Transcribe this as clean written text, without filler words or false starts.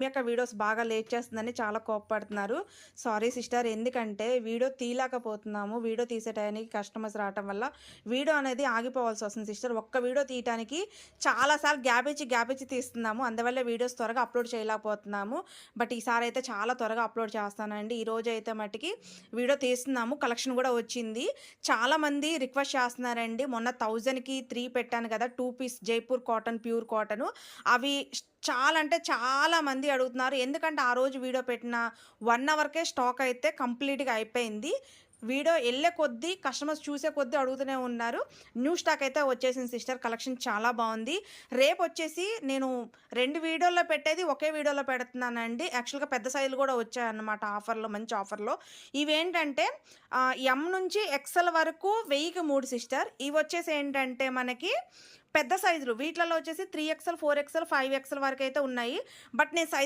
మీ యొక్క వీడియోస్ బాగా లేట్ చేస్తుందని చాలా కోప్పడుతున్నారు. సారీ సిస్టర్, ఎందుకంటే వీడియో తీయలేకపోతున్నాము. వీడియో తీసే టయానికి కస్టమర్స్ రావటం వల్ల వీడియో అనేది ఆగిపోవాల్సొస్తుంది సిస్టర్. ఒక్క వీడియో తీయటానికి చాలా సార్లు గ్యాప్ ఇచ్చి తీస్తున్నాము. అందువల్ల వీడియోస్ త్వరగా అప్‌లోడ్ చేయలేకపోతున్నాము. బట్ ఈసారైతే చాలా త్వరగా అప్‌లోడ్ చేస్తానండి. ఈరోజైతే మటికి వీడియో తీస్తున్నాము. కలెక్షన్ గూడా వచ్చింది. చాలామంది రిక్వెస్ట్ చేస్తున్నారండి. మొన్న 1000కి 3 పెట్టాను కదా! 2 piece Jaipur cotton, pure cotton. అవి చాలా అంటే చాలా మంది అడుగుతున్నారు. ఎందుకంటే ఆ రోజు వీడియో పెట్టిన 1 అవర్‌కే స్టాక్ అయితే కంప్లీట్‌గా అయిపోయింది. వీడియో ఎళ్ళే కొద్దీ కస్టమర్స్ చూసే కొద్దీ అడుగుతూనే ఉన్నారు. న్యూ స్టాక్ అయితే వచ్చేసింది సిస్టర్. కలెక్షన్ చాలా బావుంది. రేపొచ్చేసి నేను 2 వీడియోల్లో పెట్టేది ఒకే వీడియోలో పెడుతున్నానండి. యాక్చువల్‌గా పెద్ద సైజులు కూడా వచ్చాయన్నమాట ఆఫర్‌లో, మంచి ఆఫర్‌లో. ఇవేంటంటే ఎం నుంచి ఎక్స్‌ఎల్ వరకు 1000కి 3 సిస్టర్. ఇవొచ్చేసి ఏంటంటే మనకి పెద్ద సైజులు. వీటిలలో వచ్చేసి 3 ఎక్స్‌ఎల్, 4 ఎక్స్‌ఎల్, 5 ఎక్స్‌ఎల్ వరకైతే ఉన్నాయి. బట్ నేను సైజెస్